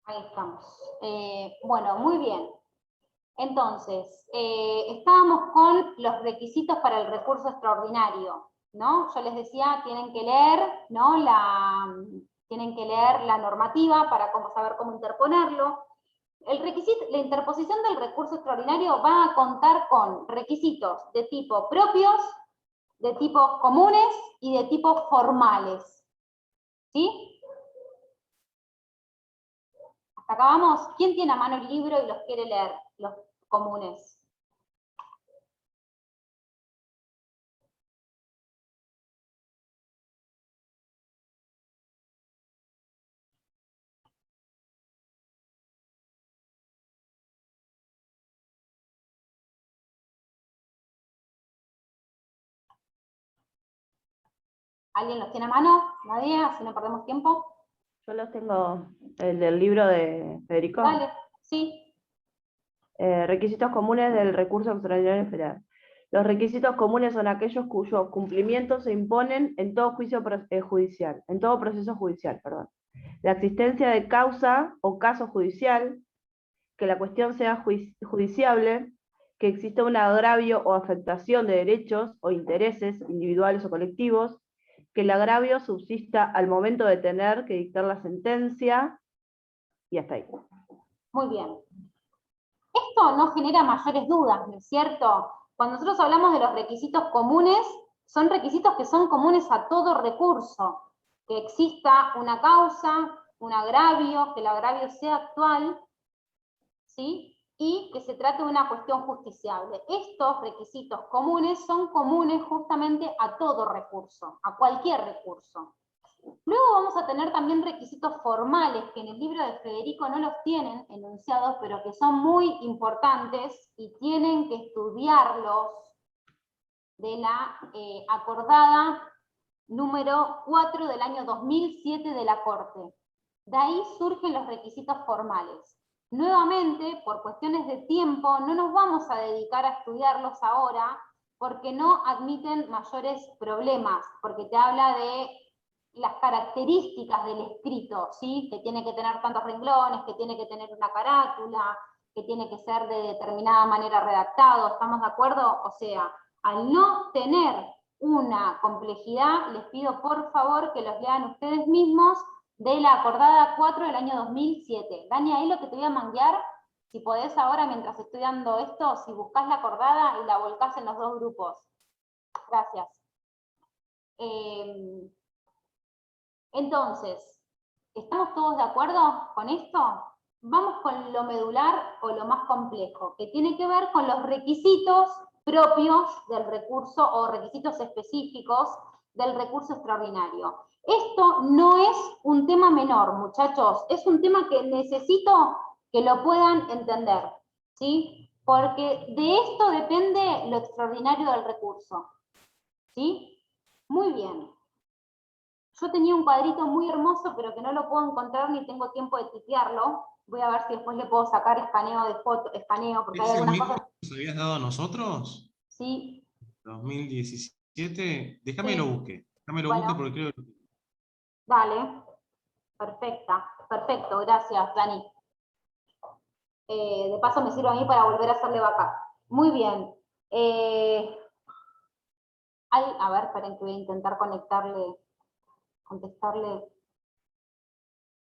Ahí estamos. Bueno, muy bien. Entonces, estábamos con los requisitos para el recurso extraordinario, ¿no? Yo les decía, tienen que leer, ¿no? Tienen que leer la normativa para saber cómo interponerlo. La interposición del recurso extraordinario va a contar con requisitos de tipo propios, de tipos comunes y de tipos formales. ¿Sí? Hasta acá vamos. ¿Quién tiene a mano el libro y los quiere leer? Los comunes. ¿Alguien los tiene a mano? ¿Nadie? Así no perdemos tiempo. Yo los tengo, el del libro de Federico. Dale, sí. Requisitos comunes del recurso extraordinario federal. Los requisitos comunes son aquellos cuyos cumplimientos se imponen en todo judicial, en todo proceso judicial, perdón. La existencia de causa o caso judicial, que la cuestión sea judiciable, que exista un agravio o afectación de derechos o intereses individuales o colectivos, que el agravio subsista al momento de tener que dictar la sentencia, y hasta ahí. Muy bien. Esto no genera mayores dudas, ¿no es cierto? Cuando nosotros hablamos de los requisitos comunes, son requisitos que son comunes a todo recurso. Que exista una causa, un agravio, que el agravio sea actual, ¿sí? Y que se trate de una cuestión justiciable. Estos requisitos comunes son comunes justamente a todo recurso, a cualquier recurso. Luego vamos a tener también requisitos formales, que en el libro de Federico no los tienen enunciados, pero que son muy importantes y tienen que estudiarlos de la acordada número 4 del año 2007 de la Corte. De ahí surgen los requisitos formales. Nuevamente, por cuestiones de tiempo, no nos vamos a dedicar a estudiarlos ahora, porque no admiten mayores problemas, porque te habla de las características del escrito, ¿sí? Que tiene que tener tantos renglones, que tiene que tener una carátula, que tiene que ser de determinada manera redactado, ¿estamos de acuerdo? O sea, al no tener una complejidad, les pido por favor que los lean ustedes mismos de la acordada 4 del año 2007. Dani, ahí lo que te voy a manguear, si podés ahora mientras estoy dando esto, si buscás la acordada y la volcás en los dos grupos. Gracias. Entonces, ¿estamos todos de acuerdo con esto? Vamos con lo medular o lo más complejo, que tiene que ver con los requisitos propios del recurso o requisitos específicos del recurso extraordinario. Esto no es un tema menor, muchachos, es un tema que necesito que lo puedan entender, ¿sí? Porque de esto depende lo extraordinario del recurso, ¿sí? Muy bien. Yo tenía un cuadrito muy hermoso, pero que no lo puedo encontrar ni tengo tiempo de tipearlo. Voy a ver si después le puedo sacar escaneo de foto, escaneo, porque hay ¿Es el algunas mismo cosas. que nos habías dado a nosotros? Sí, 2017. Déjame que lo sí. busque. Déjame lo busque Bueno, porque creo que... dale. Perfecta. Perfecto, gracias, Dani. De paso me sirve a mí para volver a hacerle backup. Muy bien. A ver, esperen que voy a intentar contestarle.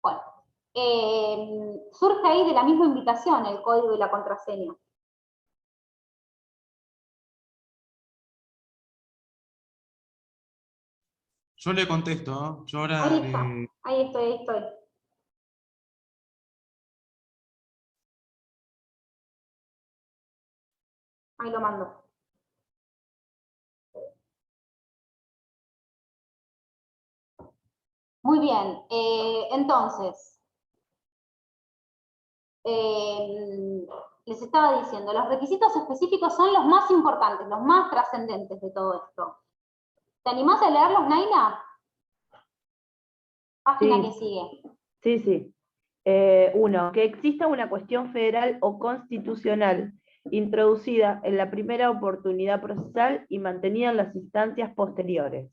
Bueno, surge ahí de la misma invitación el código y la contraseña. Yo le contesto, ¿no? Yo ahora Ahí está, ahí estoy, ahí estoy. Ahí lo mando. Muy bien, entonces, les estaba diciendo, los requisitos específicos son los más importantes, los más trascendentes de todo esto. ¿Te animás a leerlos, Naila? Página que sigue. Sí. 1. Que exista una cuestión federal o constitucional introducida en la primera oportunidad procesal y mantenida en las instancias posteriores.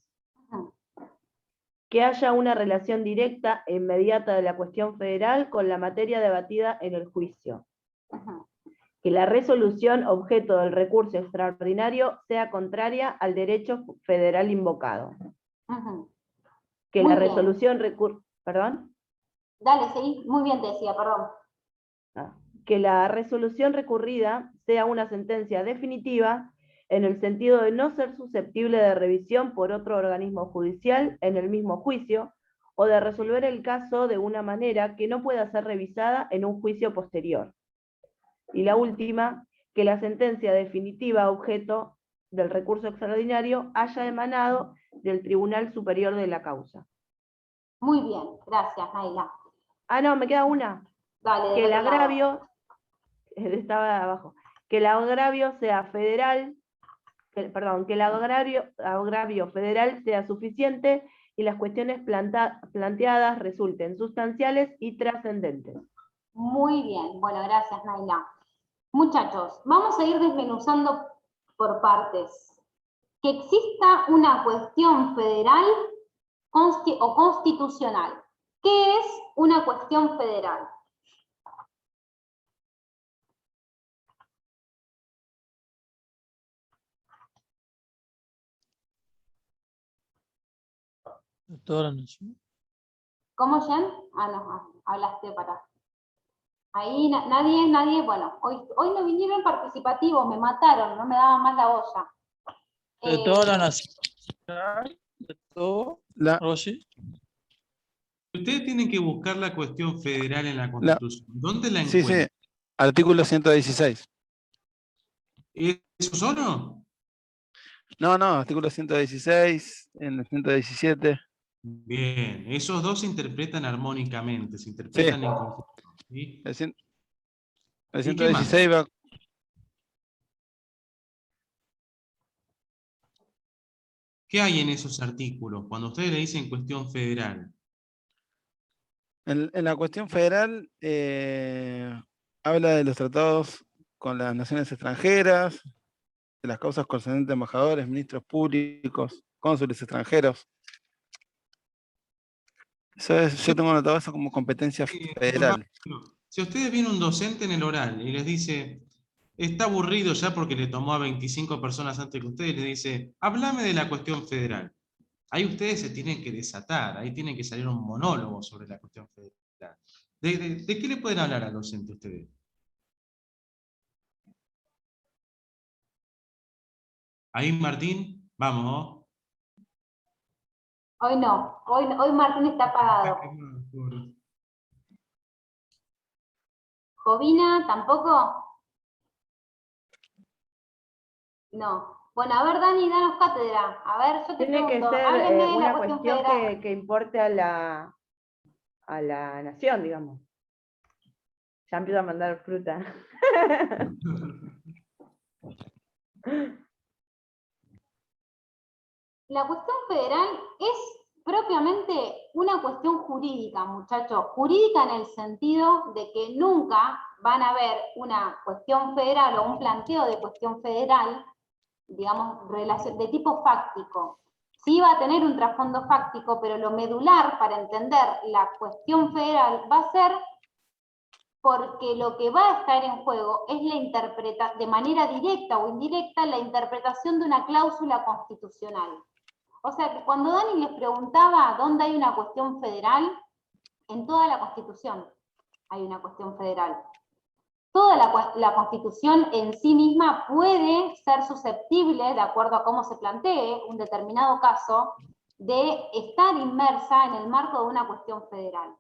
que haya una relación directa e inmediata de la cuestión federal con la materia debatida en el juicio. Ujú. Que la resolución objeto del recurso extraordinario sea contraria al derecho federal invocado. Ujú. Que Muy la bien. resolución ¿Perdón? Dale, seguí. Muy bien te decía, perdón. Que la resolución recurrida sea una sentencia definitiva en el sentido de no ser susceptible de revisión por otro organismo judicial en el mismo juicio, o de resolver el caso de una manera que no pueda ser revisada en un juicio posterior. Y la última, que la sentencia definitiva objeto del recurso extraordinario haya emanado del Tribunal Superior de la causa. Muy bien, gracias, Naila. Ah, no, me queda una. Dale, Que del el otro lado. agravio, estaba abajo, que el agravio sea federal, que el agravio federal sea suficiente y las cuestiones planteadas resulten sustanciales y trascendentes. Muy bien, bueno, gracias, Naila. Muchachos, vamos a ir desmenuzando por partes. Que exista una cuestión federal o constitucional. ¿Qué es una cuestión federal? De toda la nación. ¿Cómo, Jen? Ah, no, hablaste para... Ahí nadie, bueno, hoy no vinieron participativos, me mataron, no me daban más la olla. De toda la nación. De todo. ¿Algo así? Ustedes tienen que buscar la cuestión federal en la Constitución. ¿Dónde la Sí, encuentran? artículo 116. ¿Eso solo? No, artículo 116, en el 117. Bien, esos dos se interpretan armónicamente, se interpretan en conjunto. ¿Sí? El ¿Y qué más? 116 va... ¿Qué hay en esos artículos cuando ustedes le dicen cuestión federal? En la cuestión federal habla de los tratados con las naciones extranjeras, de las causas concernientes a embajadores, ministros públicos, cónsules extranjeros. Yo tengo anotado eso como competencia federal. Si a ustedes viene un docente en el oral y les dice, está aburrido ya porque le tomó a 25 personas antes que ustedes, le dice, háblame de la cuestión federal. Ahí ustedes se tienen que desatar, ahí tienen que salir un monólogo sobre la cuestión federal. ¿De qué le pueden hablar al docente ustedes? Ahí, Martín, vamos. Hoy no, hoy Martín está apagado. ¿Jovina tampoco? No. Bueno, a ver, Dani, danos cátedra. A ver, yo te Tiene que pregunto, ser hábleme de la una cuestión cuestión federal. que importe a la nación, digamos. Ya empiezo a mandar fruta. La cuestión federal es propiamente una cuestión jurídica, muchachos. Jurídica en el sentido de que nunca van a haber una cuestión federal o un planteo de cuestión federal, digamos, de tipo fáctico. Sí va a tener un trasfondo fáctico, pero lo medular para entender la cuestión federal va a ser porque lo que va a estar en juego es de manera directa o indirecta, la interpretación de una cláusula constitucional. O sea que cuando Dani les preguntaba dónde hay una cuestión federal, en toda la Constitución hay una cuestión federal. Toda la Constitución en sí misma puede ser susceptible, de acuerdo a cómo se plantee un determinado caso, de estar inmersa en el marco de una cuestión federal.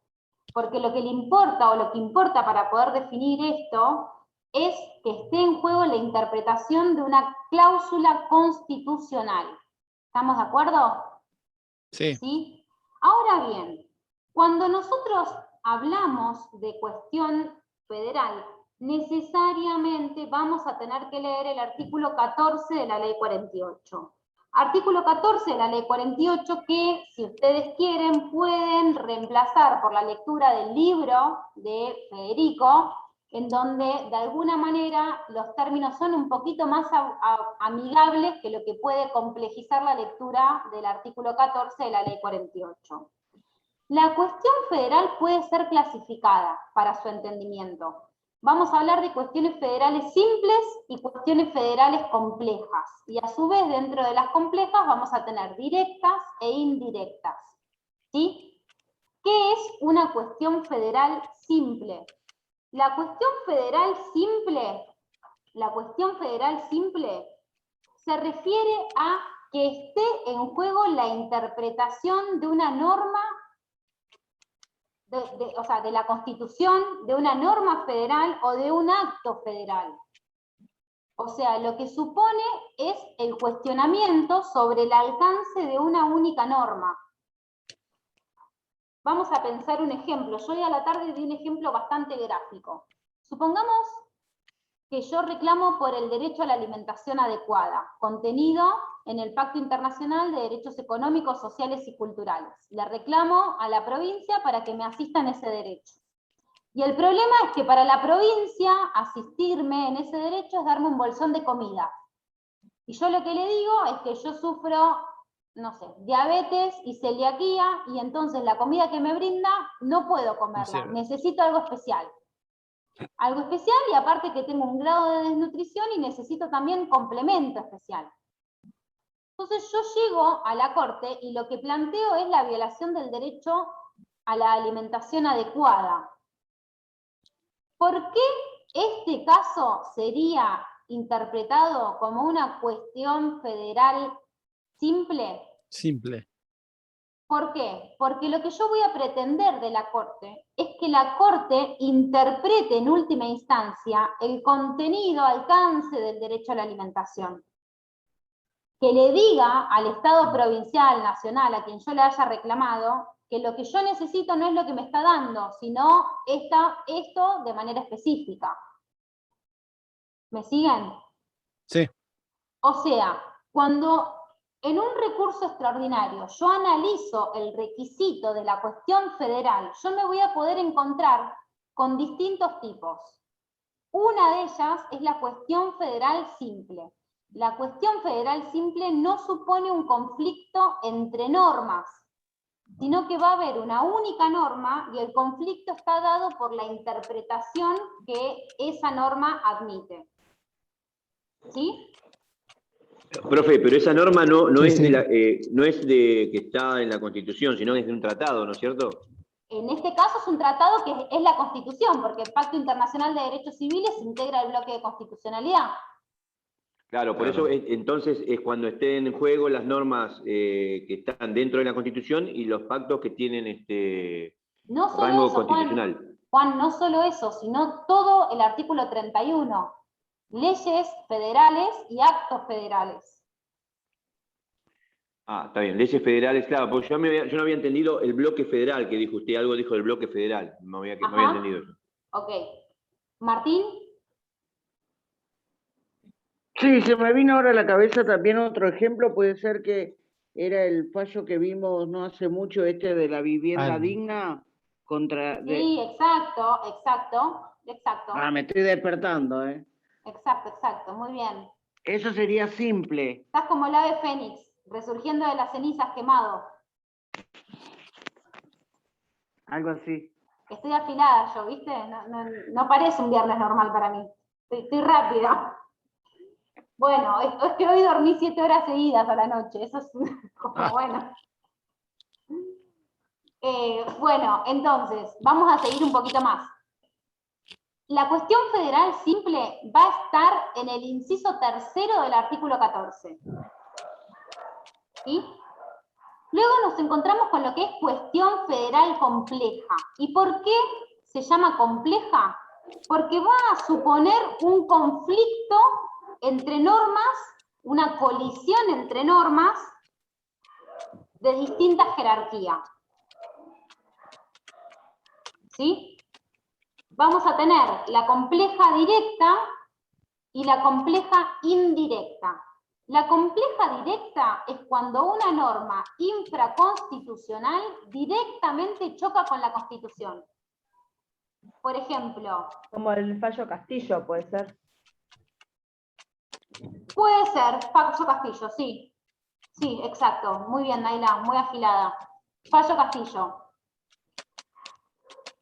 Porque lo que le importa, o lo que importa para poder definir esto, es que esté en juego la interpretación de una cláusula constitucional. ¿Estamos de acuerdo? Sí. ¿Sí? Ahora bien, cuando nosotros hablamos de cuestión federal, necesariamente vamos a tener que leer el artículo 14 de la Ley 48. Artículo 14 de la Ley 48 que, si ustedes quieren, pueden reemplazar por la lectura del libro de Federico, en donde de alguna manera los términos son un poquito más amigables que lo que puede complejizar la lectura del artículo 14 de la Ley 48. La cuestión federal puede ser clasificada para su entendimiento. Vamos a hablar de cuestiones federales simples y cuestiones federales complejas. Y a su vez, dentro de las complejas vamos a tener directas e indirectas. ¿Sí? ¿Qué es una cuestión federal simple? La cuestión federal simple se refiere a que esté en juego la interpretación de una norma, o sea, de la Constitución, de una norma federal o de un acto federal. O sea, lo que supone es el cuestionamiento sobre el alcance de una única norma. Vamos a pensar un ejemplo. Yo hoy a la tarde di un ejemplo bastante gráfico. Supongamos que yo reclamo por el derecho a la alimentación adecuada, contenido en el Pacto Internacional de Derechos Económicos, Sociales y Culturales. Le reclamo a la provincia para que me asista en ese derecho. Y el problema es que para la provincia asistirme en ese derecho es darme un bolsón de comida. Y yo lo que le digo es que yo sufro, no sé, diabetes y celiaquía, y entonces la comida que me brinda no puedo comerla, necesito algo especial. Algo especial, y aparte que tengo un grado de desnutrición y necesito también complemento especial. Entonces yo llego a la Corte y lo que planteo es la violación del derecho a la alimentación adecuada. ¿Por qué este caso sería interpretado como una cuestión federal simple? Simple. ¿Por qué? Porque lo que yo voy a pretender de la Corte es que la Corte interprete en última instancia el contenido, alcance del derecho a la alimentación. Que le diga al Estado provincial, nacional, a quien yo le haya reclamado, que lo que yo necesito no es lo que me está dando, sino esto de manera específica. ¿Me siguen? Sí. O sea, cuando en un recurso extraordinario yo analizo el requisito de la cuestión federal, yo me voy a poder encontrar con distintos tipos. Una de ellas es la cuestión federal simple. La cuestión federal simple no supone un conflicto entre normas, sino que va a haber una única norma y el conflicto está dado por la interpretación que esa norma admite. ¿Sí? Profe, pero esa norma no Sí, es sí. no es de que está en la Constitución, sino es de un tratado, ¿no es cierto? En este caso es un tratado que es la Constitución, porque el Pacto Internacional de Derechos Civiles integra el bloque de constitucionalidad. Claro, por eso entonces es cuando estén en juego las normas que están dentro de la Constitución y los pactos que tienen No solo rango eso, constitucional. Juan, no solo eso, sino todo el artículo 31. Leyes federales y actos federales. Ah, está bien, leyes federales, claro, porque yo no había entendido el bloque federal que dijo usted, algo dijo del bloque federal, no había entendido eso. Ok. Martín. Sí, se me vino ahora a la cabeza también otro ejemplo, puede ser que era el fallo que vimos no hace mucho, de la vivienda digna contra... Sí, exacto. Ah, me estoy despertando, Exacto, muy bien. Eso sería simple. Estás como el ave fénix, resurgiendo de las cenizas quemado. Algo así. Estoy afilada yo, ¿viste? No parece un viernes normal para mí. Estoy rápida. Bueno, es que hoy dormí 7 horas seguidas a la noche. Eso es como bueno. Bueno, entonces, vamos a seguir un poquito más. La cuestión federal simple va a estar en el inciso 3º del artículo 14. ¿Sí? Luego nos encontramos con lo que es cuestión federal compleja. ¿Y por qué se llama compleja? Porque va a suponer un conflicto entre normas, una colisión entre normas de distinta jerarquía. ¿Sí? Vamos a tener la compleja directa y la compleja indirecta. La compleja directa es cuando una norma infraconstitucional directamente choca con la Constitución. Por ejemplo, Como el fallo Castillo, puede ser. puede ser fallo Castillo, sí. Sí, exacto. Muy bien, Naila, muy afilada. Fallo Castillo.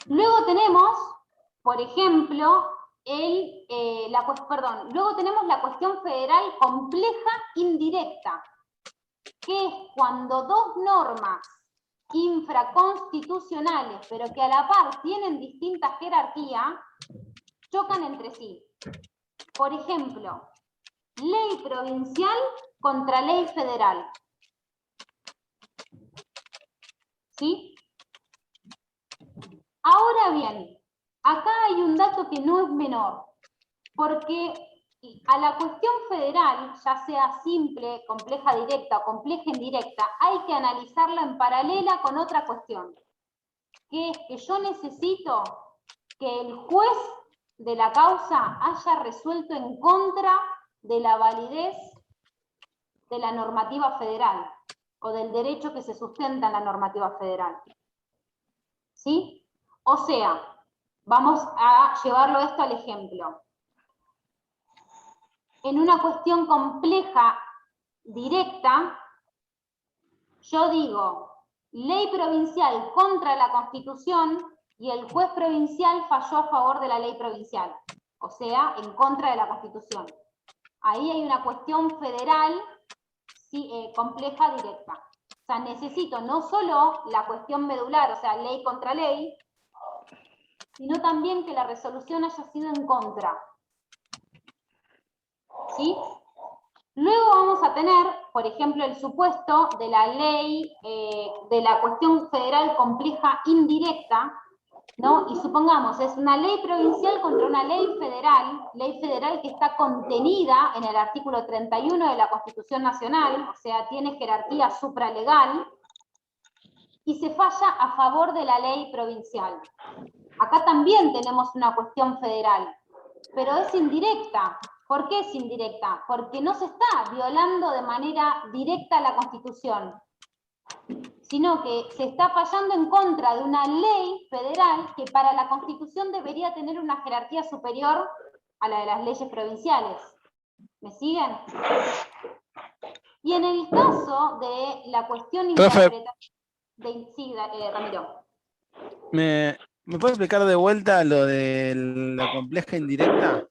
Luego tenemos, por ejemplo, luego tenemos la cuestión federal compleja indirecta, que es cuando dos normas infraconstitucionales, pero que a la par tienen distinta jerarquía, chocan entre sí. Por ejemplo, ley provincial contra ley federal. ¿Sí? Ahora bien, acá hay un dato que no es menor, porque a la cuestión federal, ya sea simple, compleja directa o compleja indirecta, hay que analizarla en paralela con otra cuestión, que es que yo necesito que el juez de la causa haya resuelto en contra de la validez de la normativa federal o del derecho que se sustenta en la normativa federal. ¿Sí? O sea, vamos a llevarlo esto al ejemplo. En una cuestión compleja directa, yo digo, ley provincial contra la Constitución y el juez provincial falló a favor de la ley provincial, o sea, en contra de la Constitución. Ahí hay una cuestión federal compleja directa. O sea, necesito no solo la cuestión medular, o sea, ley contra ley, sino también que la resolución haya sido en contra. ¿Sí? Luego vamos a tener, por ejemplo, el supuesto de la ley, de la cuestión federal compleja indirecta, ¿no? Y supongamos, es una ley provincial contra una ley federal que está contenida en el artículo 31 de la Constitución Nacional, o sea, tiene jerarquía supralegal, y se falla a favor de la ley provincial. Acá también tenemos una cuestión federal, pero es indirecta. ¿Por qué es indirecta? Porque no se está violando de manera directa la Constitución, sino que se está fallando en contra de una ley federal que para la Constitución debería tener una jerarquía superior a la de las leyes provinciales. ¿Me siguen? Y en el caso de la cuestión interpretativa... Sí, Ramiro. ¿Me puede explicar de vuelta lo de la compleja indirecta?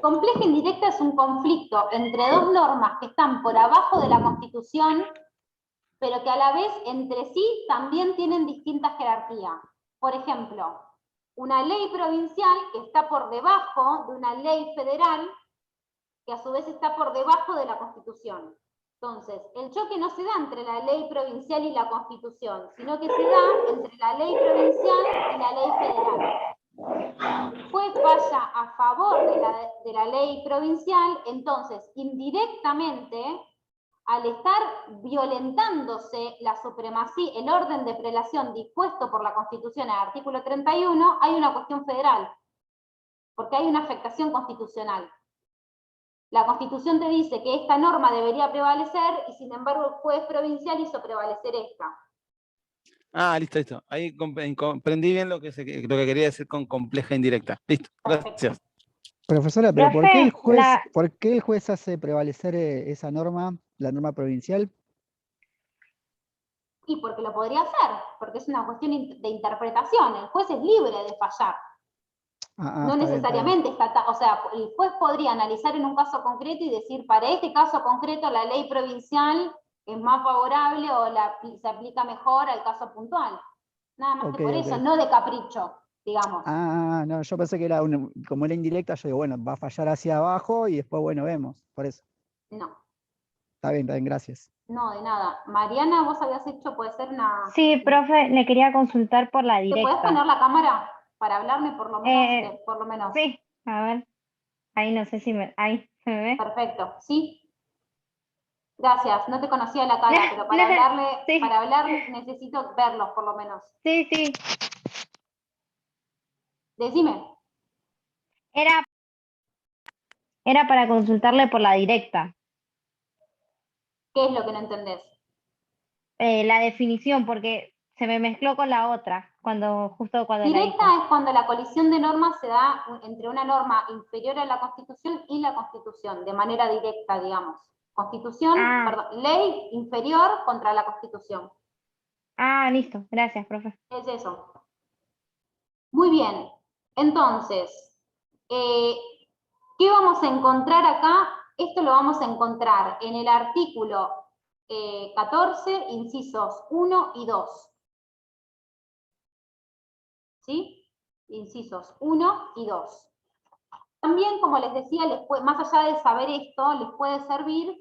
Compleja indirecta es un conflicto entre dos normas que están por abajo de la Constitución, pero que a la vez entre sí también tienen distinta jerarquía. Por ejemplo, una ley provincial que está por debajo de una ley federal, que a su vez está por debajo de la Constitución. Entonces, el choque no se da entre la ley provincial y la Constitución, sino que se da entre la ley provincial y la ley federal. El juez falla a favor de la ley provincial, entonces, indirectamente, al estar violentándose la supremacía, el orden de prelación dispuesto por la Constitución en el artículo 31, hay una cuestión federal, porque hay una afectación constitucional. La Constitución te dice que esta norma debería prevalecer y sin embargo el juez provincial hizo prevalecer esta. Ah, listo. Ahí comprendí bien lo que quería decir con compleja indirecta. Listo, gracias. Profesora, pero Profe, ¿por qué el juez hace prevalecer esa norma, la norma provincial? Y porque lo podría hacer, porque es una cuestión de interpretación. El juez es libre de fallar. No necesariamente o sea, el juez podría analizar en un caso concreto y decir, para este caso concreto la ley provincial es más favorable o se aplica mejor al caso puntual. Nada más que por eso, no de capricho, digamos. Ah, no, yo pensé que era como era indirecta, yo digo, bueno, va a fallar hacia abajo y después, bueno, vemos, por eso. No. Está bien, gracias. No, de nada. Mariana, vos habías hecho, puede ser una... Sí, profe, le quería consultar por la directa. ¿Te podés poner la cámara para hablarme por lo menos? Sí, a ver. Ahí no sé si ahí se me ve. Perfecto, ¿sí? Gracias, no te conocía la cara, pero para hablarle necesito verlos por lo menos. Sí. Decime. Era para consultarle por la directa. ¿Qué es lo que no entendés? La definición, porque se me mezcló con la otra, justo cuando la Directa hice. es cuando la colisión de normas se da entre una norma inferior a la Constitución y la Constitución, de manera directa, digamos. Ley inferior contra la Constitución. Listo, gracias, profe. Es eso. Muy bien. Entonces, ¿qué vamos a encontrar acá? Esto lo vamos a encontrar en el artículo 14, incisos 1 y 2. ¿Sí? Incisos 1 y 2. También, como les decía, más allá de saber esto, les puede servir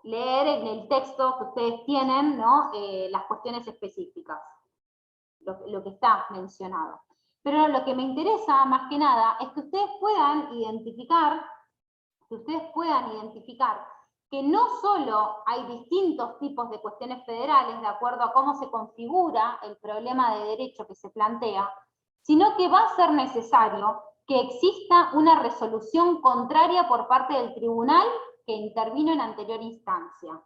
leer en el texto que ustedes tienen, ¿no? Las cuestiones específicas, lo que está mencionado. Pero lo que me interesa, más que nada, es que ustedes puedan identificar que no solo hay distintos tipos de cuestiones federales de acuerdo a cómo se configura el problema de derecho que se plantea, sino que va a ser necesario que exista una resolución contraria por parte del tribunal que intervino en anterior instancia.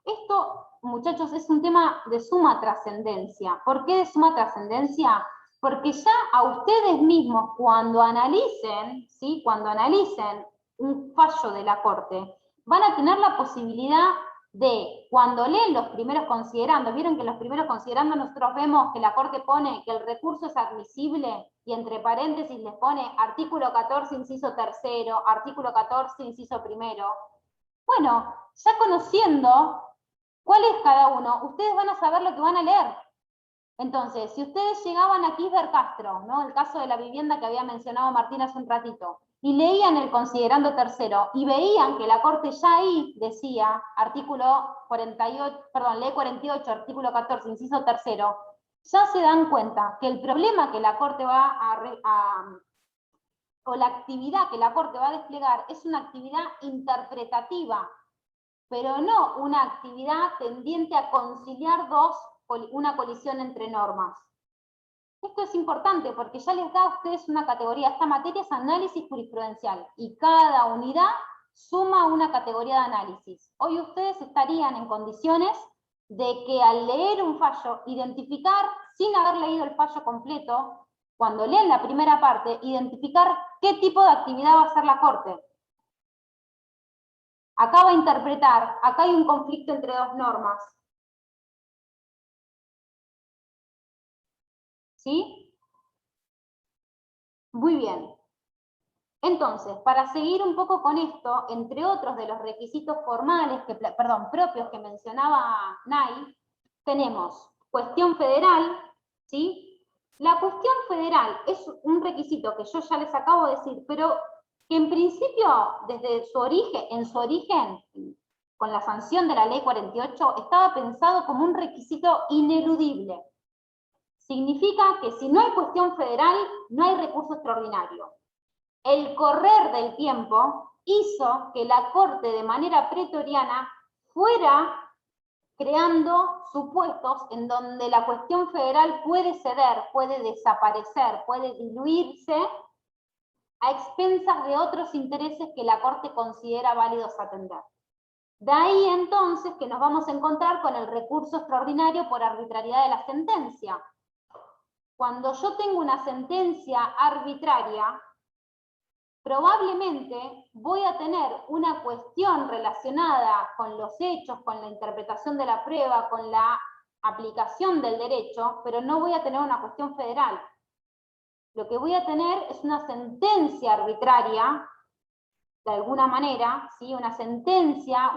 Esto, muchachos, es un tema de suma trascendencia. ¿Por qué de suma trascendencia? Porque ya a ustedes mismos, cuando analicen, ¿sí? Cuando analicen un fallo de la Corte, van a tener la posibilidad de, cuando leen los primeros considerandos, vieron que en los primeros considerandos nosotros vemos que la Corte pone que el recurso es admisible, y entre paréntesis les pone artículo 14, inciso tercero, artículo 14, inciso primero. Bueno, ya conociendo cuál es cada uno, ustedes van a saber lo que van a leer. Entonces, si ustedes llegaban a Kisber Castro, ¿no? El caso de la vivienda que había mencionado Martín hace un ratito, y leían el considerando tercero, y veían que la Corte ya ahí decía, artículo 48, perdón, ley 48, artículo 14, inciso tercero, ya se dan cuenta que el problema que la Corte va o la actividad que la Corte va a desplegar es una actividad interpretativa, pero no una actividad tendiente a conciliar una colisión entre normas. Esto es importante porque ya les da a ustedes una categoría. Esta materia es análisis jurisprudencial y cada unidad suma una categoría de análisis. Hoy ustedes estarían en condiciones de que al leer un fallo, identificar, sin haber leído el fallo completo, cuando leen la primera parte, identificar qué tipo de actividad va a hacer la Corte. Acá va a interpretar, acá hay un conflicto entre dos normas. ¿Sí? Muy bien. Entonces, para seguir un poco con esto, entre otros de los requisitos formales, propios que mencionaba Nay, tenemos cuestión federal, ¿sí? La cuestión federal es un requisito que yo ya les acabo de decir, pero que en principio, desde su origen, con la sanción de la ley 48, estaba pensado como un requisito ineludible. Significa que si no hay cuestión federal, no hay recurso extraordinario. El correr del tiempo hizo que la Corte de manera pretoriana fuera creando supuestos en donde la cuestión federal puede ceder, puede desaparecer, puede diluirse a expensas de otros intereses que la Corte considera válidos atender. De ahí entonces que nos vamos a encontrar con el recurso extraordinario por arbitrariedad de la sentencia. Cuando yo tengo una sentencia arbitraria, probablemente voy a tener una cuestión relacionada con los hechos, con la interpretación de la prueba, con la aplicación del derecho, pero no voy a tener una cuestión federal. Lo que voy a tener es una sentencia arbitraria, de alguna manera, ¿sí? Una sentencia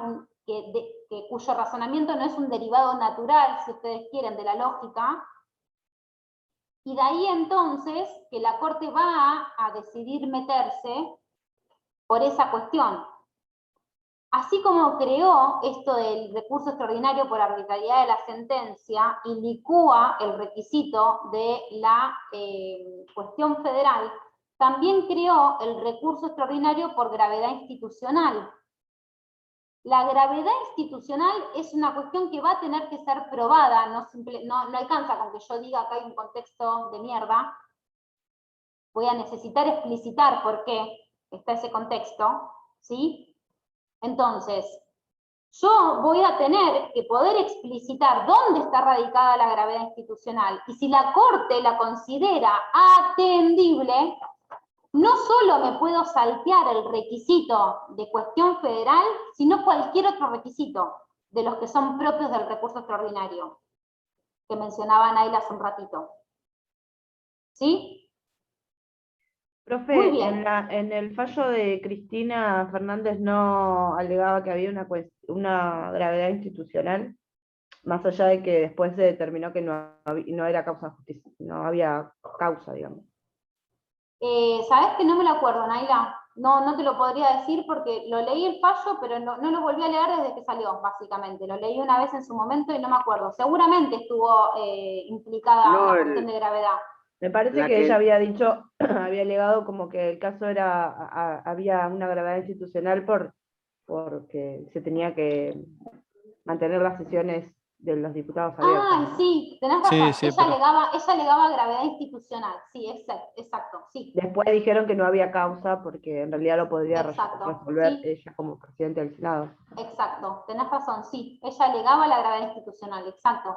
cuyo razonamiento no es un derivado natural, si ustedes quieren, de la lógica. Y de ahí entonces que la Corte va a decidir meterse por esa cuestión. Así como creó esto del recurso extraordinario por arbitrariedad de la sentencia y licúa el requisito de la cuestión federal, también creó el recurso extraordinario por gravedad institucional. La gravedad institucional es una cuestión que va a tener que ser probada, no alcanza con que yo diga que hay un contexto de mierda. Voy a necesitar explicitar por qué está ese contexto, ¿sí? Entonces, yo voy a tener que poder explicitar dónde está radicada la gravedad institucional, y si la Corte la considera atendible, no solo me puedo saltear el requisito de cuestión federal, sino cualquier otro requisito de los que son propios del recurso extraordinario, que mencionaba Naila hace un ratito. ¿Sí? Profe, Muy bien. en el fallo de Cristina Fernández no alegaba que había una gravedad institucional, más allá de que después se determinó que no era causa de justicia, no había causa, digamos. ¿Sabés que no me lo acuerdo, Naila? No te lo podría decir porque lo leí el fallo, pero no lo volví a leer desde que salió, básicamente. Lo leí una vez en su momento y no me acuerdo. Seguramente estuvo implicada No, la cuestión de gravedad. Me parece que ella había dicho, había alegado como que el caso había una gravedad institucional porque se tenía que mantener las sesiones de los diputados abiertas. Ah, sí, tenés razón. Sí, ella alegaba gravedad institucional. Sí, exacto, sí. Después dijeron que no había causa porque en realidad lo podría resolver sí. ella como presidente del Senado. Exacto, tenés razón, sí. Ella alegaba la gravedad institucional, exacto.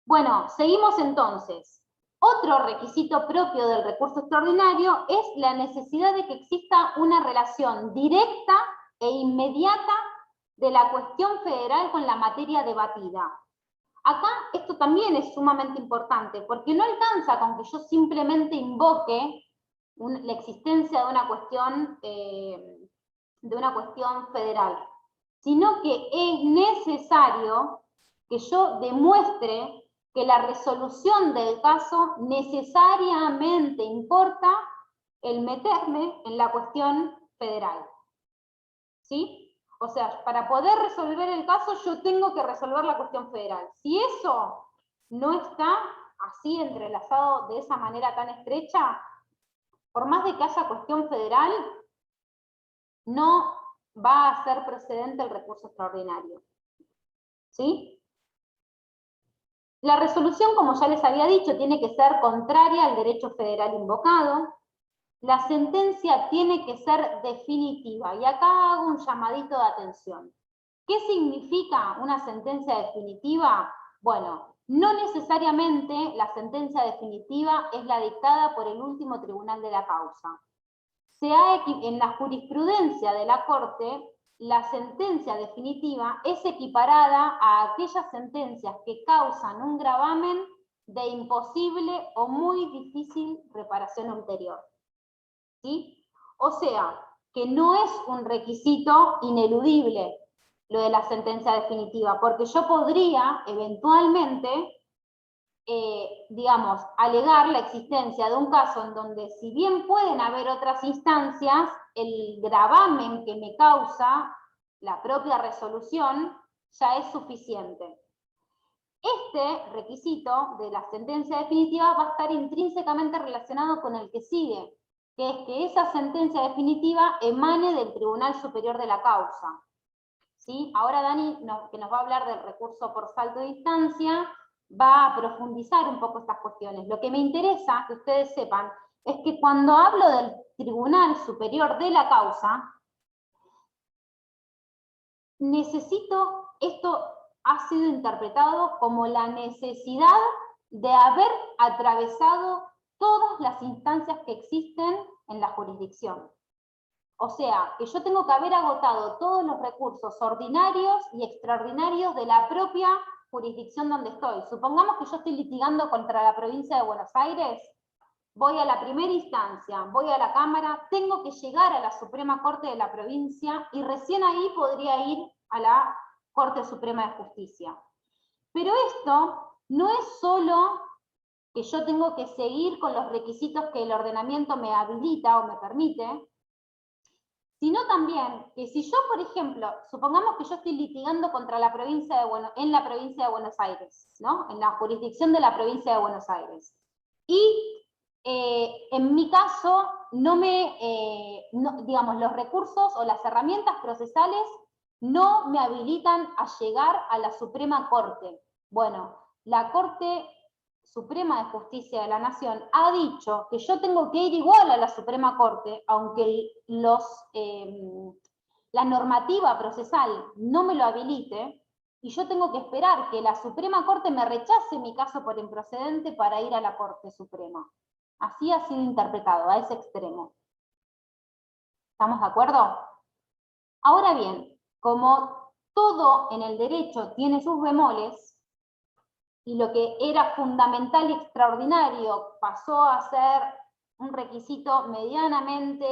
Bueno, seguimos entonces. Otro requisito propio del recurso extraordinario es la necesidad de que exista una relación directa e inmediata de la cuestión federal con la materia debatida. Acá esto también es sumamente importante, porque no alcanza con que yo simplemente invoque la existencia de una cuestión federal, sino que es necesario que yo demuestre que la resolución del caso necesariamente importa el meterme en la cuestión federal. ¿Sí? O sea, para poder resolver el caso yo tengo que resolver la cuestión federal. Si eso no está así entrelazado de esa manera tan estrecha, por más de que haya cuestión federal, no va a ser procedente el recurso extraordinario. ¿Sí? La resolución, como ya les había dicho, tiene que ser contraria al derecho federal invocado. La sentencia tiene que ser definitiva. Y acá hago un llamadito de atención. ¿Qué significa una sentencia definitiva? Bueno, no necesariamente la sentencia definitiva es la dictada por el último tribunal de la causa. En la jurisprudencia de la Corte, la sentencia definitiva es equiparada a aquellas sentencias que causan un gravamen de imposible o muy difícil reparación ulterior. ¿Sí? O sea, que no es un requisito ineludible lo de la sentencia definitiva, porque yo podría eventualmente, digamos, alegar la existencia de un caso en donde, si bien pueden haber otras instancias, el gravamen que me causa la propia resolución ya es suficiente. Este requisito de la sentencia definitiva va a estar intrínsecamente relacionado con el que sigue, que es que esa sentencia definitiva emane del Tribunal Superior de la causa. ¿Sí? Ahora Dani, que nos va a hablar del recurso por salto de distancia, va a profundizar un poco estas cuestiones. Lo que me interesa que ustedes sepan es que cuando hablo del Tribunal Superior de la causa, esto ha sido interpretado como la necesidad de haber atravesado todas las instancias que existen en la jurisdicción. O sea, que yo tengo que haber agotado todos los recursos ordinarios y extraordinarios de la propia jurisdicción donde estoy. Supongamos que yo estoy litigando contra la provincia de Buenos Aires, voy a la primera instancia, voy a la Cámara, tengo que llegar a la Suprema Corte de la provincia y recién ahí podría ir a la Corte Suprema de Justicia. Pero esto no es solo que yo tengo que seguir con los requisitos que el ordenamiento me habilita o me permite, sino también que si yo, por ejemplo, supongamos que yo estoy litigando contra la provincia en la provincia de Buenos Aires, ¿no? En la jurisdicción de la provincia de Buenos Aires. Y en mi caso, digamos, los recursos o las herramientas procesales no me habilitan a llegar a la Suprema Corte. Bueno, la Corte Suprema de Justicia de la Nación ha dicho que yo tengo que ir igual a la Suprema Corte, aunque la normativa procesal no me lo habilite, y yo tengo que esperar que la Suprema Corte me rechace mi caso por improcedente para ir a la Corte Suprema. Así ha sido interpretado, a ese extremo. ¿Estamos de acuerdo? Ahora bien, como todo en el derecho tiene sus bemoles, y lo que era fundamental y extraordinario pasó a ser un requisito medianamente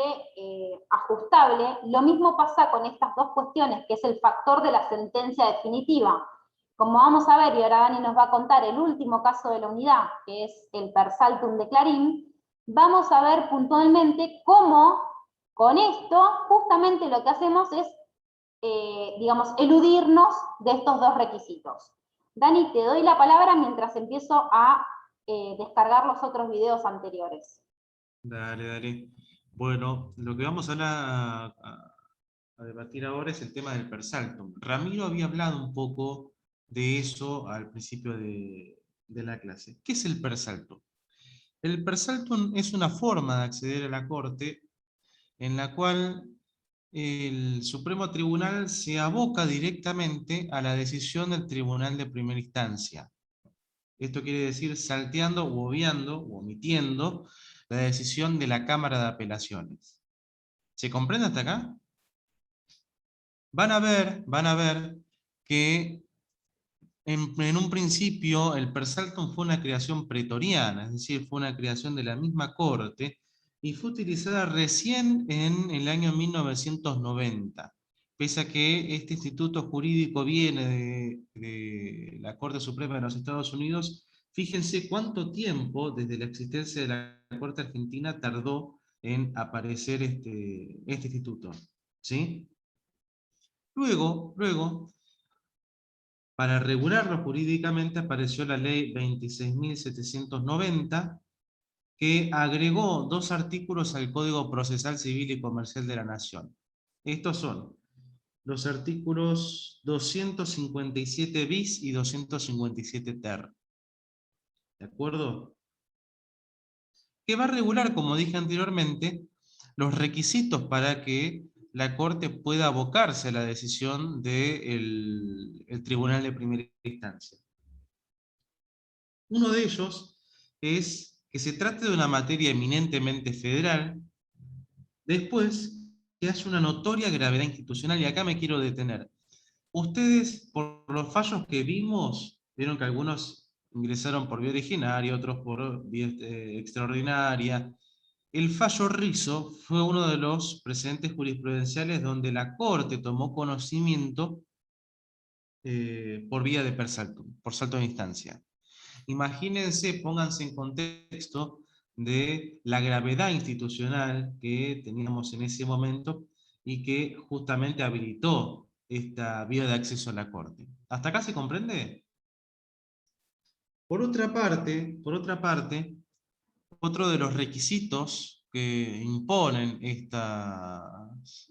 ajustable, lo mismo pasa con estas dos cuestiones, que es el factor de la sentencia definitiva. Como vamos a ver, y ahora Dani nos va a contar el último caso de la unidad, que es el per saltum de Clarín, vamos a ver puntualmente cómo con esto justamente lo que hacemos es, digamos, eludirnos de estos dos requisitos. Dani, te doy la palabra mientras empiezo a descargar los otros videos anteriores. Dale, dale. Bueno, lo que vamos a debatir ahora es el tema del per saltum. Ramiro había hablado un poco de eso al principio de la clase. ¿Qué es el per saltum? El per saltum es una forma de acceder a la Corte en la cual el Supremo Tribunal se aboca directamente a la decisión del Tribunal de Primera Instancia. Esto quiere decir salteando o obviando o omitiendo la decisión de la Cámara de Apelaciones. ¿Se comprende hasta acá? Van a ver que en un principio el per saltum fue una creación pretoriana, es decir, fue una creación de la misma Corte, y fue utilizada recién en el año 1990. Pese a que este instituto jurídico viene de la Corte Suprema de los Estados Unidos, fíjense cuánto tiempo desde la existencia de la Corte Argentina tardó en aparecer este instituto. ¿Sí? Luego, para regularlo jurídicamente apareció la ley 26.790, que agregó 2 artículos al Código Procesal Civil y Comercial de la Nación. Estos son los artículos 257 bis y 257 ter. ¿De acuerdo? Que va a regular, como dije anteriormente, los requisitos para que la Corte pueda abocarse a la decisión del Tribunal de Primera Instancia. Uno de ellos es que se trate de una materia eminentemente federal, después que haya una notoria gravedad institucional, y acá me quiero detener. Ustedes, por los fallos que vimos, vieron que algunos ingresaron por vía originaria, otros por vía extraordinaria. El fallo Rizzo fue uno de los precedentes jurisprudenciales donde la Corte tomó conocimiento por vía de per saltum, por salto de instancia. Imagínense, pónganse en contexto de la gravedad institucional que teníamos en ese momento y que justamente habilitó esta vía de acceso a la Corte. ¿Hasta acá se comprende? Por otra parte, otro de los requisitos que imponen estos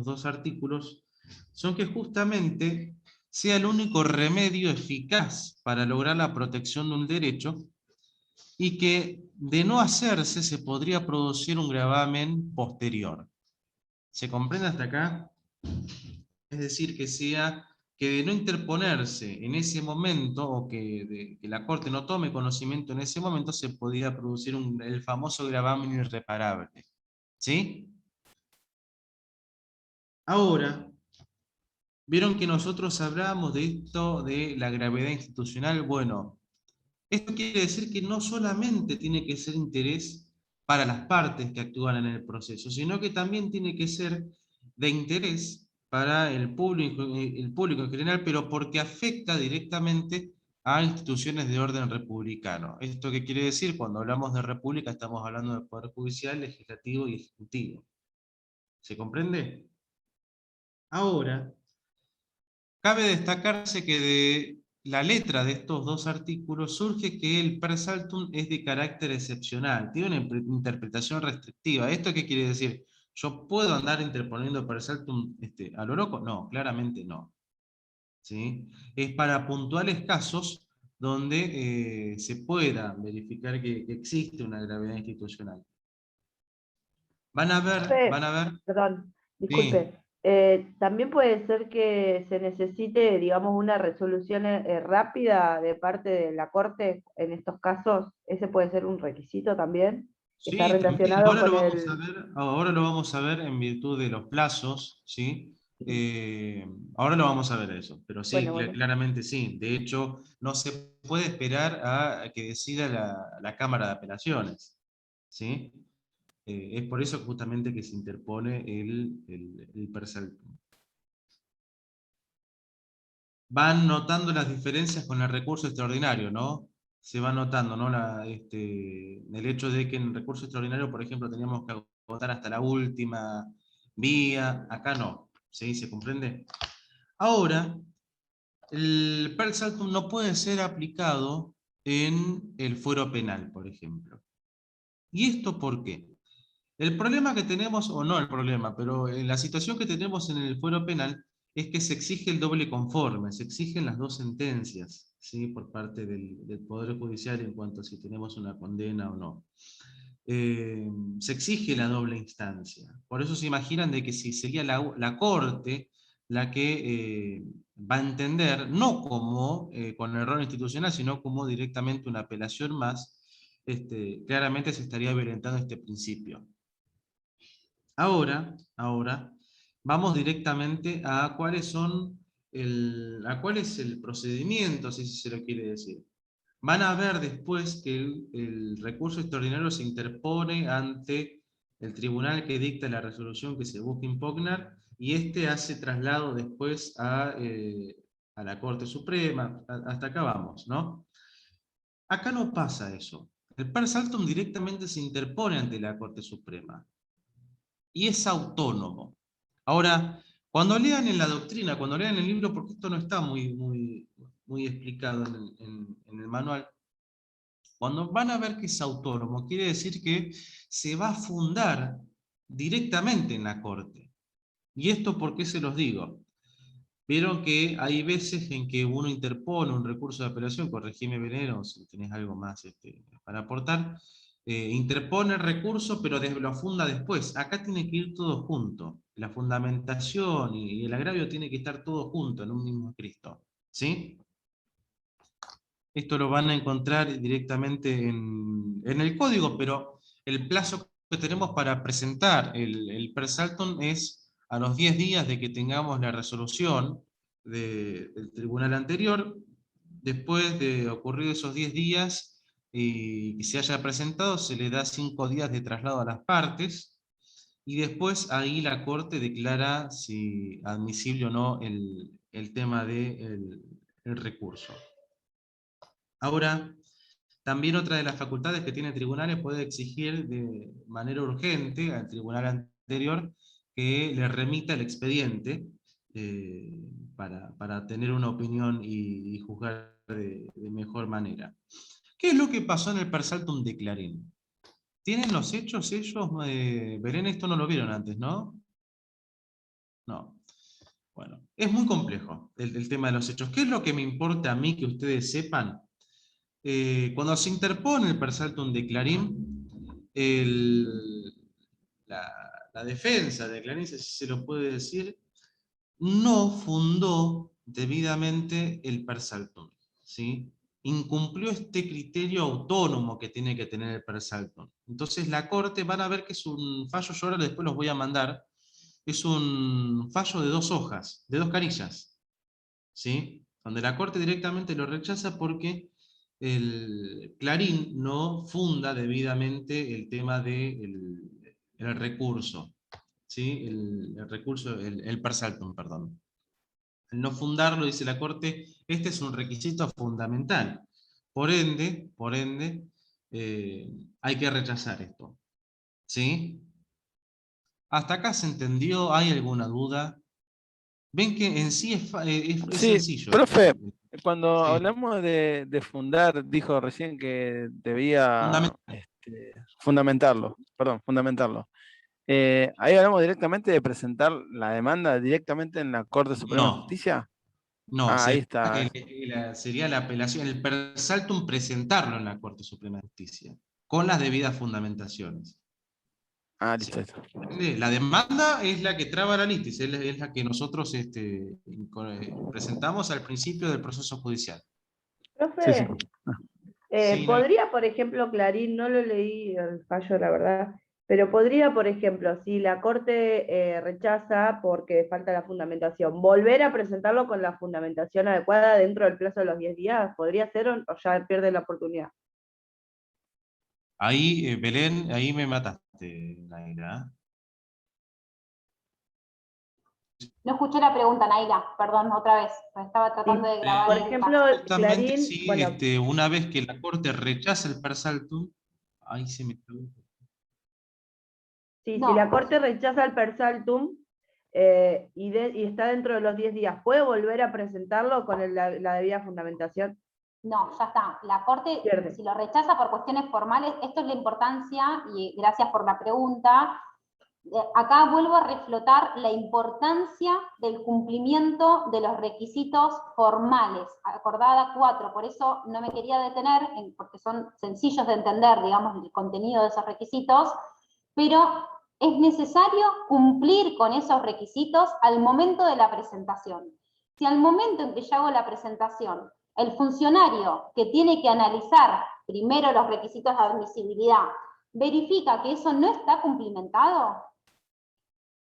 2 artículos son que justamente sea el único remedio eficaz para lograr la protección de un derecho, y que de no hacerse se podría producir un gravamen posterior. ¿Se comprende hasta acá? Es decir, que de no interponerse en ese momento, o que la Corte no tome conocimiento en ese momento, se podría producir el famoso gravamen irreparable. ¿Sí? Ahora, vieron que nosotros hablábamos de esto, de la gravedad institucional. Bueno, esto quiere decir que no solamente tiene que ser interés para las partes que actúan en el proceso, sino que también tiene que ser de interés para el público en general, pero porque afecta directamente a instituciones de orden republicano. ¿Esto qué quiere decir? Cuando hablamos de república estamos hablando del Poder Judicial, Legislativo y Ejecutivo. ¿Se comprende? Ahora, cabe destacarse que de la letra de estos 2 artículos surge que el per saltum es de carácter excepcional, tiene una interpretación restrictiva. ¿Esto qué quiere decir? ¿Yo puedo andar interponiendo per saltum a lo loco? No, claramente no. ¿Sí? Es para puntuales casos donde se pueda verificar que existe una gravedad institucional. Van a ver. Perdón, disculpe. Sí. También puede ser que se necesite, digamos, una resolución rápida de parte de la Corte en estos casos. Ese puede ser un requisito también. Está Sí, también, relacionado ahora con lo vamos a el... ver, ahora lo vamos a ver en virtud de los plazos, ¿sí? Ahora lo vamos a ver eso, pero sí, Bueno, bueno. claramente sí. De hecho, no se puede esperar a que decida la Cámara de Apelaciones, ¿sí? Es por eso justamente que se interpone el per saltum. Van notando las diferencias con el recurso extraordinario, ¿no? Se va notando, ¿no? El hecho de que en el recurso extraordinario, por ejemplo, teníamos que agotar hasta la última vía, acá no, ¿sí? ¿Se comprende? Ahora, el per saltum no puede ser aplicado en el fuero penal, por ejemplo. ¿Y esto por qué? El problema que tenemos, o no el problema, pero la situación que tenemos en el fuero penal es que se exige el doble conforme, se exigen las dos sentencias, ¿sí? Por parte del Poder Judicial en cuanto a si tenemos una condena o no. Se exige la doble instancia. Por eso se imaginan de que si sería la Corte la que va a entender, no como con error institucional, sino como directamente una apelación más, claramente se estaría violentando este principio. Ahora, vamos directamente a cuáles son cuál es el procedimiento, si se lo quiere decir. Van a ver después que el recurso extraordinario se interpone ante el tribunal que dicta la resolución que se busca impugnar, y este hace traslado después a la Corte Suprema. Hasta acá vamos, ¿no? Acá no pasa eso. El per saltum directamente se interpone ante la Corte Suprema y es autónomo. Ahora, cuando lean en la doctrina, cuando lean el libro, porque esto no está muy explicado en el manual, cuando van a ver que es autónomo, quiere decir que se va a fundar directamente en la Corte. ¿Y esto por qué se los digo? Vieron que hay veces en que uno interpone un recurso de apelación, corregime Venero si tenés algo más para aportar, interpone el recurso pero lo funda después. Acá tiene que ir todo junto. La fundamentación y el agravio tiene que estar todo junto en un mismo escrito. ¿Sí? Esto lo van a encontrar directamente en el código, pero el plazo que tenemos para presentar el per saltum es a los 10 días de que tengamos la resolución del tribunal anterior. Después de ocurrir esos 10 días y que se haya presentado, se le da 5 días de traslado a las partes, y después ahí la Corte declara si admisible o no el tema del recurso. Ahora, también otra de las facultades que tiene el tribunal es poder exigir de manera urgente al tribunal anterior que le remita el expediente para tener una opinión y juzgar de mejor manera. ¿Qué es lo que pasó en el per saltum de Clarín? ¿Tienen los hechos ellos? Belén, esto no lo vieron antes, ¿no? No. Bueno, es muy complejo el tema de los hechos. ¿Qué es lo que me importa a mí que ustedes sepan? Cuando se interpone el per saltum de Clarín, la defensa de Clarín, si se lo puede decir, no fundó debidamente el per saltum, ¿sí? Incumplió este criterio autónomo que tiene que tener el per saltum. Entonces la Corte, van a ver que es un fallo, yo ahora después los voy a mandar, es un fallo de 2 hojas, de 2 carillas, ¿sí? Donde la Corte directamente lo rechaza porque el Clarín no funda debidamente el tema del el recurso, ¿sí? El recurso, el per saltum, perdón. Al no fundarlo, dice la Corte, este es un requisito fundamental. Por ende, hay que rechazar esto. ¿Sí? ¿Hasta acá se entendió? ¿Hay alguna duda? Ven que en sí es Sí, sencillo. profe, cuando Sí. hablamos de fundar, dijo recién que debía fundamentarlo. Ahí hablamos directamente de presentar la demanda directamente en la Corte Suprema de No, Justicia. no, Ahí está. sería la apelación, el per saltum presentarlo en la Corte Suprema de Justicia, con las debidas fundamentaciones. Ah, listo. La demanda es la que traba la litis, es la que nosotros presentamos al principio del proceso judicial. Profe, Sí. Sí, podría, por ejemplo, Clarín, no lo leí el fallo, la verdad, pero podría, por ejemplo, si la Corte rechaza porque falta la fundamentación, volver a presentarlo con la fundamentación adecuada dentro del plazo de los 10 días, ¿podría ser o ya pierde la oportunidad? Ahí, Belén, ahí me mataste, Naila. No escuché la pregunta, Naila, perdón, otra vez. Me estaba tratando de grabar. Por en ejemplo, casa. Justamente Clarín, si bueno, una vez que la Corte rechaza el per saltum, ahí se me tradujo. sí, No. si la Corte rechaza el per saltum y está dentro de los 10 días, ¿puede volver a presentarlo con la debida fundamentación? No, ya está. La Corte, Pierde. si lo rechaza por cuestiones formales, esto es la importancia, y gracias por la pregunta. Acá vuelvo a reflotar la importancia del cumplimiento de los requisitos formales. Acordada 4, por eso no me quería detener, porque son sencillos de entender, digamos, el contenido de esos requisitos, pero es necesario cumplir con esos requisitos al momento de la presentación. Si al momento en que yo hago la presentación, el funcionario que tiene que analizar primero los requisitos de admisibilidad verifica que eso no está cumplimentado,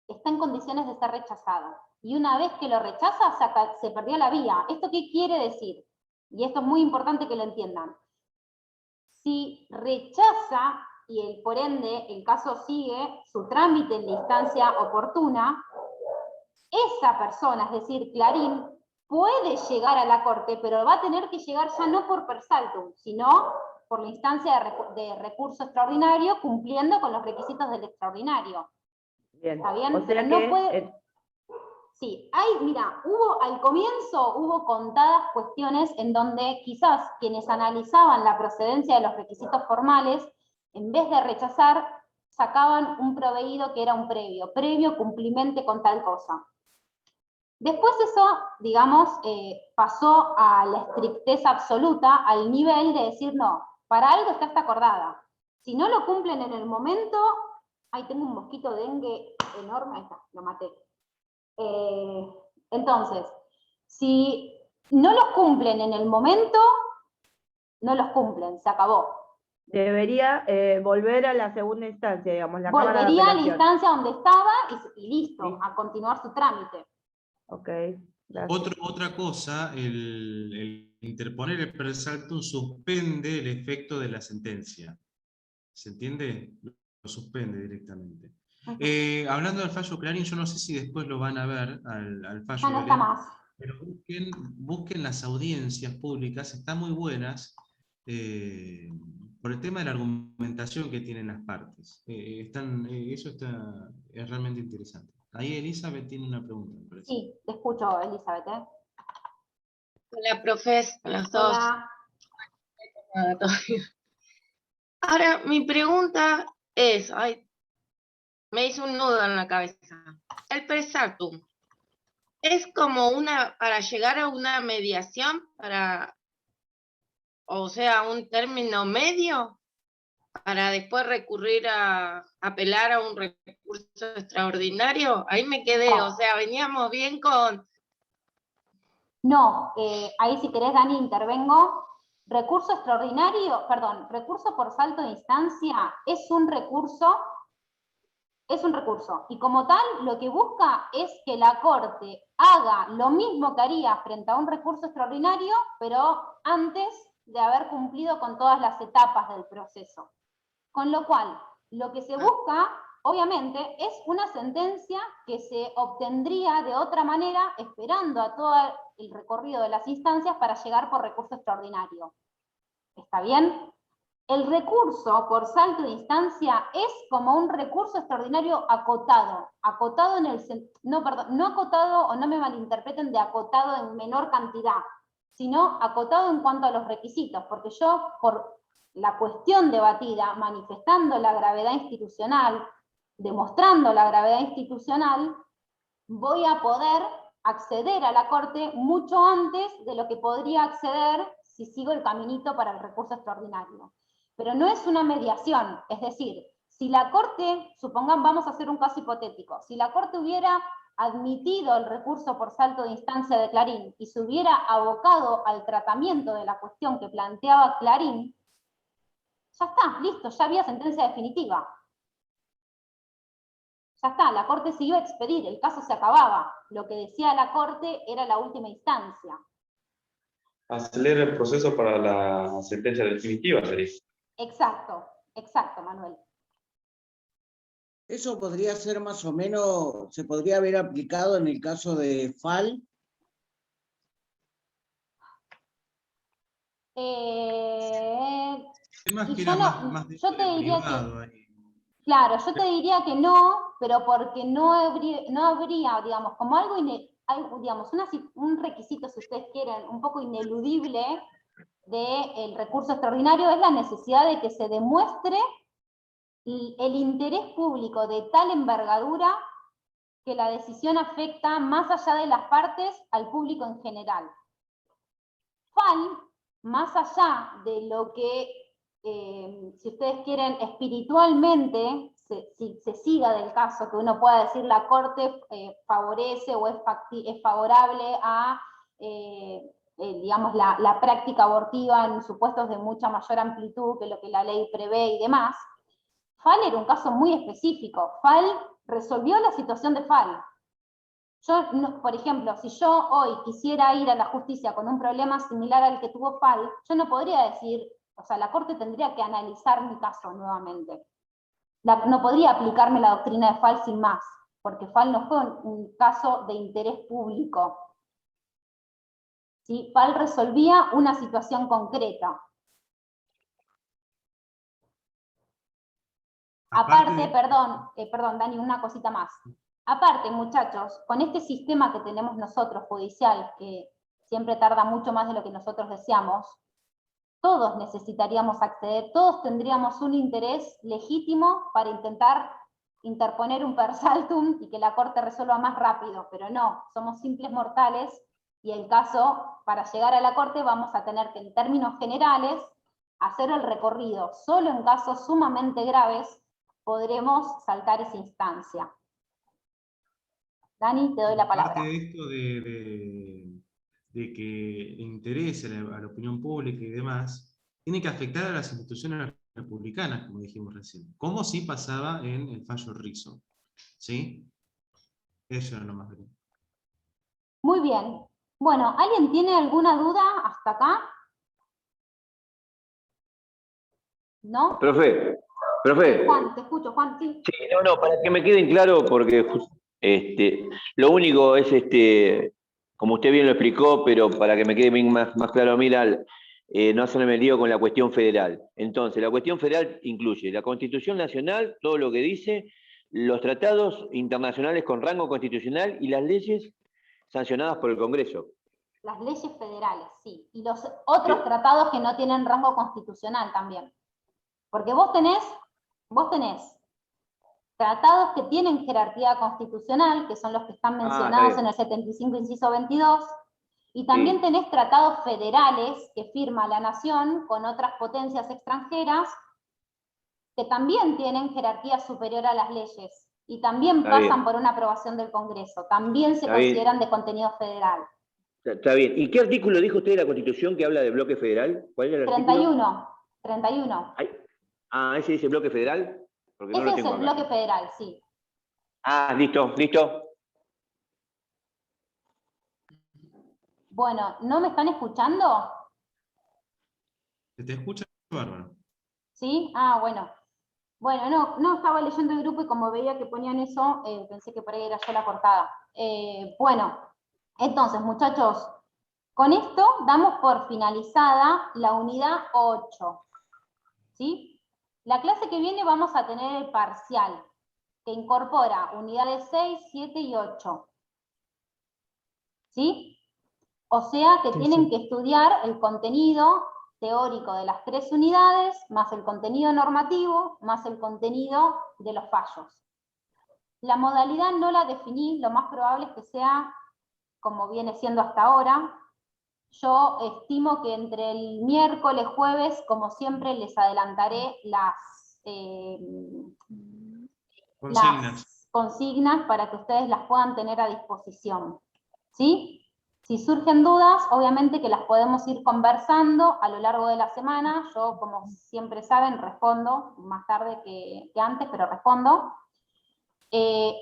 está en condiciones de ser rechazado. Y una vez que lo rechaza, se perdió la vía. ¿Esto qué quiere decir? Y esto es muy importante que lo entiendan. Si rechaza, y por ende el caso sigue su trámite en la instancia oportuna, esa persona, es decir, Clarín, puede llegar a la Corte, pero va a tener que llegar ya no por per saltum, sino por la instancia de recurso extraordinario, cumpliendo con los requisitos del extraordinario. Bien. ¿Está bien? O sea Pero que no puede... Sí, mira, al comienzo hubo contadas cuestiones en donde quizás quienes analizaban la procedencia de los requisitos formales, en vez de rechazar, sacaban un proveído que era un previo cumplimente con tal cosa. Después eso, digamos, pasó a la estrictez absoluta, al nivel de decir, no, para algo está esta acordada. Si no lo cumplen en el momento, ahí tengo un mosquito de dengue enorme, ahí está, lo maté. Entonces, si no los cumplen en el momento, no los cumplen, se acabó. Debería volver a la segunda instancia, digamos, la Cámara de Volvería a la Apelación. instancia donde estaba y listo, Sí. a continuar su trámite. Ok, gracias. Otra cosa, el interponer el per saltum suspende el efecto de la sentencia. ¿Se entiende? Lo suspende directamente. Hablando del fallo Clarín, yo no sé si después lo van a ver al fallo. Ya no está más. Pero busquen las audiencias públicas, están muy buenas, por el tema de la argumentación que tienen las partes. Eso es realmente interesante. Ahí Elizabeth tiene una pregunta, me parece. Sí, te escucho, Elizabeth. Hola, profes, las dos. Hola. Ahora, mi pregunta es, me hizo un nudo en la cabeza. El per saltum es como para llegar a una mediación, o sea, un término medio, para después recurrir a apelar a un recurso extraordinario. Ahí me quedé, o sea, veníamos bien con... No, ahí si querés, Dani, intervengo. Recurso extraordinario, perdón, recurso por salto de instancia es un recurso, y como tal lo que busca es que la Corte haga lo mismo que haría frente a un recurso extraordinario, pero antes de haber cumplido con todas las etapas del proceso. Con lo cual, lo que se busca, obviamente, es una sentencia que se obtendría de otra manera, esperando a todo el recorrido de las instancias para llegar por recurso extraordinario. ¿Está bien? El recurso por salto de instancia es como un recurso extraordinario acotado. Acotado en el... no acotado, o no me malinterpreten de acotado en menor cantidad, sino acotado en cuanto a los requisitos, porque yo, por la cuestión debatida, manifestando la gravedad institucional, demostrando la gravedad institucional, voy a poder acceder a la Corte mucho antes de lo que podría acceder si sigo el caminito para el recurso extraordinario. Pero no es una mediación, es decir, Si la Corte, supongamos, vamos a hacer un caso hipotético, si la Corte hubiera admitido el recurso por salto de instancia de Clarín y se hubiera abocado al tratamiento de la cuestión que planteaba Clarín, ya está, listo, ya había sentencia definitiva. Ya está, la Corte se iba a expedir, el caso se acababa. Lo que decía la Corte era la última instancia. Acelera el proceso para la sentencia definitiva, sería. Exacto, exacto, Manuel. Eso podría ser más o menos, se podría haber aplicado en el caso de FAL. Yo te diría que, claro, yo te diría que no, pero porque no habría, digamos, como algo, digamos, un requisito, si ustedes quieren, un poco ineludible del recurso extraordinario es la necesidad de que se demuestre el interés público de tal envergadura que la decisión afecta más allá de las partes al público en general. FAL, más allá de lo que, si ustedes quieren, espiritualmente se siga del caso, que uno pueda decir la Corte favorece o es favorable a, digamos, la práctica abortiva en supuestos de mucha mayor amplitud que lo que la ley prevé y demás. FAL era un caso muy específico. FAL resolvió la situación de FAL. Yo, por ejemplo, si yo hoy quisiera ir a la justicia con un problema similar al que tuvo FAL, yo no podría decir, o sea, la Corte tendría que analizar mi caso nuevamente. No podría aplicarme la doctrina de FAL sin más, porque FAL no fue un caso de interés público. ¿Sí? FAL resolvía una situación concreta. Aparte, perdón, Dani, una cosita más. Aparte, muchachos, con este sistema que tenemos nosotros, judicial, que siempre tarda mucho más de lo que nosotros deseamos, todos necesitaríamos acceder, todos tendríamos un interés legítimo para intentar interponer un per saltum y que la Corte resuelva más rápido, pero no, somos simples mortales y el caso, para llegar a la Corte vamos a tener que, en términos generales, hacer el recorrido. Solo en casos sumamente graves podremos saltar esa instancia. Dani, te doy la palabra. Aparte de esto de que interese a la opinión pública y demás, tiene que afectar a las instituciones republicanas, como dijimos recién, como si pasaba en el fallo Rizzo. ¿Sí? Eso era lo más grave. Muy bien. Bueno, ¿alguien tiene alguna duda hasta acá? ¿No? Profe. Juan, te escucho, Juan, sí. Sí, no, para que me queden claro, porque lo único es, como usted bien lo explicó, pero para que me quede bien más claro a mí, no hacerme lío con la cuestión federal. Entonces, la cuestión federal incluye la Constitución Nacional, todo lo que dice, los tratados internacionales con rango constitucional y las leyes sancionadas por el Congreso. Las leyes federales, sí. Y los otros tratados que no tienen rango constitucional también. Porque vos tenés tratados que tienen jerarquía constitucional, que son los que están mencionados en el 75, inciso 22, y también tenés tratados federales que firma la nación con otras potencias extranjeras, que también tienen jerarquía superior a las leyes, y también pasan por una aprobación del Congreso, también se consideran de contenido federal. Está bien. ¿Y qué artículo dijo usted de la Constitución que habla de bloque federal? ¿Cuál era el artículo? 31. ¿Ese dice bloque federal? Porque no lo Ese es tengo el acá. bloque federal, sí. Listo. Bueno, ¿no me están escuchando? Se te escucha bárbaro. ¿Sí? Bueno. Bueno, no estaba leyendo el grupo y como veía que ponían eso, pensé que por ahí era yo la cortada. Bueno, entonces, muchachos, con esto damos por finalizada la unidad 8. ¿Sí? La clase que viene vamos a tener el parcial, que incorpora unidades 6, 7 y 8. ¿Sí? O sea que tienen que estudiar el contenido teórico de las 3 unidades, más el contenido normativo, más el contenido de los fallos. La modalidad no la definí, lo más probable es que sea como viene siendo hasta ahora. Yo estimo que entre el miércoles, jueves, como siempre, les adelantaré las Consignas. las consignas para que ustedes las puedan tener a disposición, ¿sí? Si surgen dudas, obviamente que las podemos ir conversando a lo largo de la semana. Yo, como siempre saben, respondo más tarde que antes, pero respondo. Les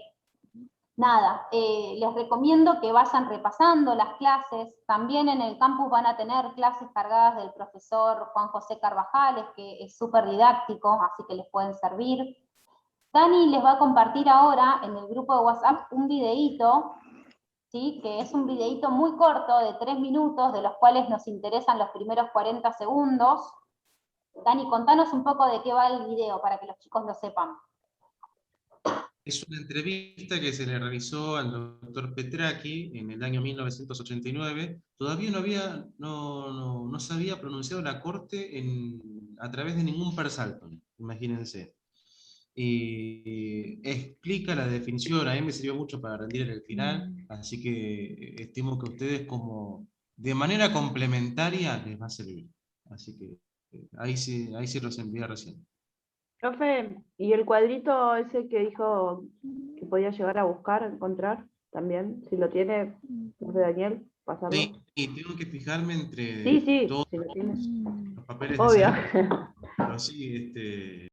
recomiendo que vayan repasando las clases. También en el campus van a tener clases cargadas del profesor Juan José Carvajales, que es súper didáctico, así que les pueden servir. Dani les va a compartir ahora en el grupo de WhatsApp un videíto, ¿sí? Que es un videíto muy corto de 3 minutos, de los cuales nos interesan los primeros 40 segundos. Dani, contanos un poco de qué va el video, para que los chicos lo sepan. Es una entrevista que se le realizó al doctor Petracchi en el año 1989. Todavía no se había pronunciado la corte a través de ningún per saltum, imagínense. Y explica la definición, a mí me sirvió mucho para rendir en el final, así que estimo que a ustedes como de manera complementaria les va a servir. Así que ahí sí los envié recién. Profe, ¿y el cuadrito ese que dijo que podía llegar a buscar, a encontrar también? Si lo tiene, profe Daniel, pasarlo. Sí, y tengo que fijarme entre Sí, todos si lo tienes. los papeles Obvio. de salud. Pero sí,